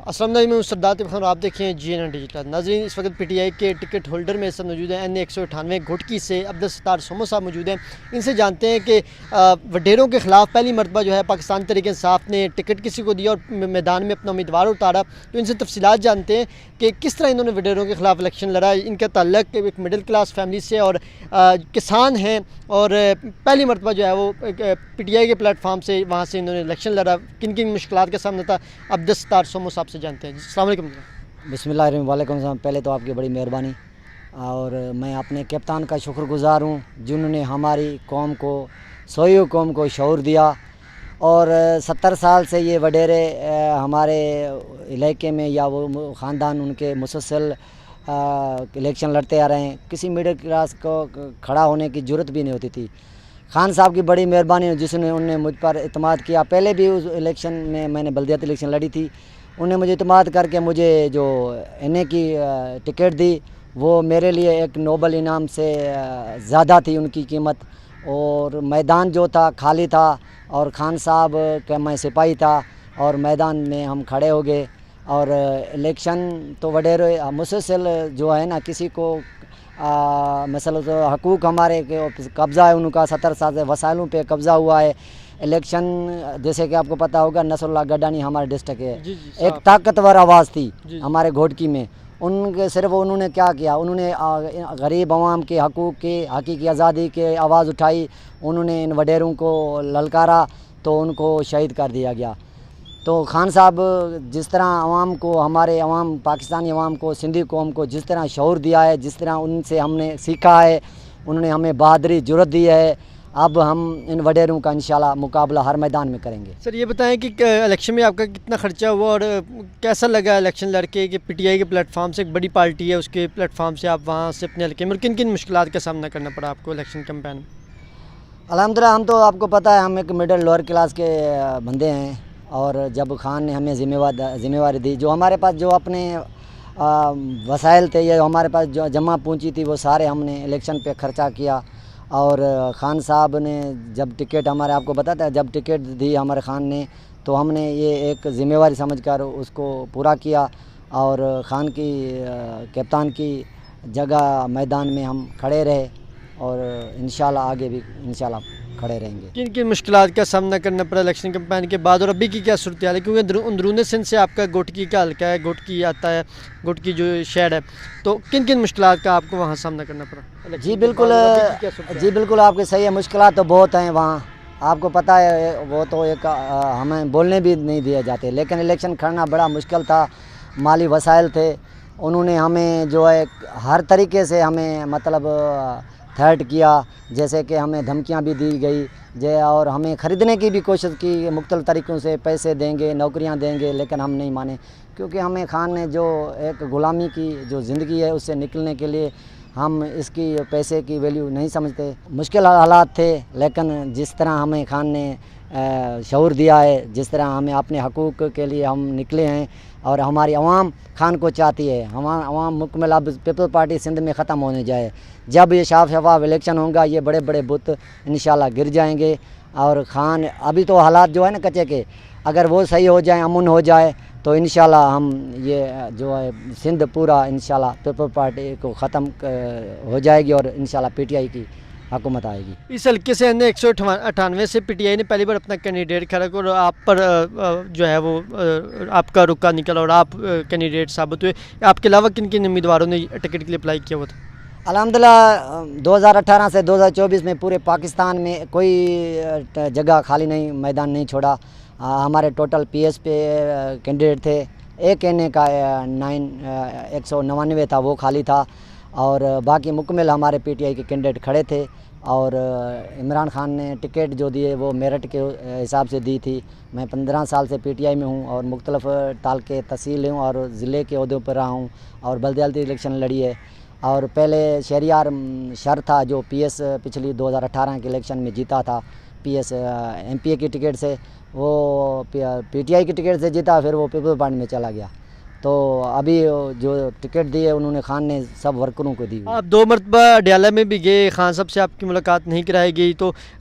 السلام علیکم، میں سردار خان، آپ دیکھیں GNN ڈیجیٹل۔ ناظرین، اس وقت PTI کے ٹکٹ ہولڈر میں سب موجود ہیں NA 198 گھوٹکی سے عبدالستار سومو صاحب موجود ہیں۔ ان سے جانتے ہیں کہ وڈیروں کے خلاف پہلی مرتبہ جو ہے پاکستان تحریک انصاف نے ٹکٹ کسی کو دیا اور میدان میں اپنا امیدوار اتارا، تو ان سے تفصیلات جانتے ہیں کہ کس طرح انہوں نے وڈیروں کے خلاف الیکشن لڑا۔ ان کا تعلق ایک مڈل کلاس فیملی سے اور کسان ہیں، اور پہلی مرتبہ جو ہے وہ PTI کے پلیٹ فارم سے وہاں سے انہوں نے الیکشن لڑا۔ کن کن مشکلات کا سامنا تھا، عبدالستار سومو صاحب سے جانتے ہیں۔ السلام علیکم۔ بسم اللہ الرحمن الرحیم۔ وعلیکم السلام۔ پہلے تو آپ کی بڑی مہربانی، اور میں اپنے کپتان کا شکر گزار ہوں جنہوں نے ہماری قوم کو، سوئی قوم کو شعور دیا، اور 70 سال سے یہ وڈیرے ہمارے علاقے میں یا وہ خاندان ان کے مسلسل الیکشن لڑتے آ رہے ہیں۔ کسی میڈل کلاس کو کھڑا ہونے کی جرت بھی نہیں ہوتی تھی۔ خان صاحب کی بڑی مہربانی جس نے انہوں نے مجھ پر اعتماد کیا۔ پہلے بھی اس الیکشن میں میں نے بلدیاتی الیکشن لڑی تھی، انہوں نے مجھے اعتماد کر کے مجھے جو NA کی ٹکٹ دی، وہ میرے لیے ایک نوبل انعام سے زیادہ تھی ان کی قیمت۔ اور میدان جو تھا خالی تھا، اور خان صاحب کا میں سپاہی تھا، اور میدان میں ہم کھڑے ہو گئے۔ اور الیکشن تو وڈیرے مسلسل جو ہے نا، کسی کو مثلا تو حقوق ہمارے قبضہ ہے ان کا، 70 سال سے وسائلوں پہ قبضہ ہوا ہے۔ الیکشن جیسے کہ آپ کو پتہ ہوگا، نصر اللہ گڈانی ہمارے ڈسٹرکٹ ہے، ایک طاقتور آواز تھی ہمارے گھوٹکی میں۔ ان کے صرف انہوں نے کیا کیا، انہوں نے غریب عوام کے حقوق کے، حقیقی آزادی کے آواز اٹھائی، انہوں نے ان وڈیروں کو للکارا، تو ان کو شہید کر دیا گیا۔ تو خان صاحب جس طرح عوام کو، ہمارے عوام، پاکستانی عوام کو، سندھی قوم کو جس طرح شعور دیا ہے، جس طرح ان سے ہم نے سیکھا ہے، انہوں نے ہمیں بہادری جرأت دی ہے، اب ہم ان وڈیروں کا انشاءاللہ مقابلہ ہر میدان میں کریں گے۔ سر یہ بتائیں کہ الیکشن میں آپ کا کتنا خرچہ ہوا، اور کیسا لگا الیکشن لڑ کے کہ PTI کے پلیٹ فارم سے، ایک بڑی پارٹی ہے، اس کے پلیٹ فارم سے آپ وہاں سے اپنے حلقے میں، کن کن مشکلات کا سامنا کرنا پڑا آپ کو الیکشن کمپین میں؟ الحمدللہ ہم تو، آپ کو پتہ ہے، ہم ایک مڈل لوور کلاس کے بندے ہیں، اور جب خان نے ہمیں ذمہ واری دی، جو ہمارے پاس جو اپنے وسائل تھے یا ہمارے پاس جو جمع پونچی تھی، وہ سارے ہم نے الیکشن پہ خرچہ کیا۔ اور خان صاحب نے جب ٹکٹ ہمارے، آپ کو بتاتا ہے، جب ٹکٹ دی ہمارے خان نے، تو ہم نے یہ ایک ذمہ واری سمجھ کر اس کو پورا کیا، اور خان کی کپتان کی جگہ میدان میں ہم کھڑے رہے، اور انشاءاللہ آگے بھی انشاءاللہ کھڑے رہیں گے۔ کن کن مشکلات کا سامنا کرنا پڑا الیکشن کمپین کے بعد، اور ابھی کی کیا صورتحال ہے؟ کیونکہ اندرون سندھ سے آپ کا گھوٹکی کا حلقہ ہے، گھوٹکی آتا ہے، گھوٹکی جو شہر ہے، تو کن کن مشکلات کا آپ کو وہاں سامنا کرنا پڑا؟ جی بالکل آپ کے صحیح ہے، مشکلات تو بہت ہیں وہاں، آپ کو پتہ ہے، وہ تو ایک ہمیں بولنے بھی نہیں دیے جاتے، لیکن الیکشن کھڑنا بڑا مشکل تھا۔ مالی وسائل تھے، انہوں نے ہمیں جو ہے ہر طریقے سے ہمیں مطلب تھریٹ کیا، جیسے کہ ہمیں دھمکیاں بھی دی گئی، اور ہمیں خریدنے کی بھی کوشش کی، مختلف طریقوں سے پیسے دیں گے، نوکریاں دیں گے، لیکن ہم نہیں مانے، کیونکہ ہمیں خان نے جو ایک غلامی کی جو زندگی ہے، اس سے نکلنے کے لیے ہم اس کی پیسے کی ویلیو نہیں سمجھتے۔ مشکل حالات تھے، لیکن جس طرح ہمیں خان نے شعور دیا ہے، جس طرح ہمیں اپنے حقوق کے لیے ہم نکلے ہیں، اور ہماری عوام خان کو چاہتی ہے، ہمارا عوام مکمل اب پیپل پارٹی سندھ میں ختم ہونے جائے۔ جب یہ شفاف الیکشن ہوگا، یہ بڑے بڑے بت انشاءاللہ گر جائیں گے، اور خان ابھی تو حالات جو ہے نا کچے کے، اگر وہ صحیح ہو جائیں، امن ہو جائے، تو انشاءاللہ ہم یہ جو ہے سندھ پورا انشاءاللہ پیپل پارٹی کو ختم ہو جائے گی، اور انشاءاللہ PTI کی حکومت آئے گی۔ اس حلقے سے NA 198 سے PTI نے پہلی بار اپنا کینڈیڈیٹ کھڑا کر، اور آپ پر جو ہے وہ آپ کا رکا نکلا، اور آپ کینڈیڈیٹ ثابت ہوئے۔ آپ کے علاوہ کن کن امیدواروں نے ٹکٹ کے لیے اپلائی کیا ہوا تھا؟ الحمدللہ 2018 سے 2024 میں پورے پاکستان میں کوئی جگہ خالی نہیں، میدان نہیں چھوڑا۔ ہمارے ٹوٹل PS پہ کینڈیڈیٹ تھے، ایک NA کا 199 تھا، وہ خالی تھا، اور باقی مکمل ہمارے PTI کے کینڈیڈیٹ کھڑے تھے۔ اور عمران خان نے ٹکٹ جو دیے وہ میرٹ کے حساب سے دی تھی۔ میں 15 سال سے PTI میں ہوں، اور مختلف تعلقے تحصیل ہوں، اور ضلع کے عہدوں پر رہا ہوں، اور بلدیاتی الیکشن لڑی ہے۔ اور پہلے شہریار شر تھا جو PS پچھلی 2018 کے الیکشن میں جیتا تھا، PS MPA کی ٹکٹ سے، وہ PTI کی ٹکٹ سے جیتا، پھر وہ پیپل پارٹی میں چلا گیا۔ تو ابھی جو ٹکٹ دی ہے انہوں نے، خان نے سب ورکروں کو دی۔ آپ 2 مرتبہ اڈیالہ میں بھی گئے، خان صاحب سے آپ کی ملاقات نہیں کرائی گئی، تو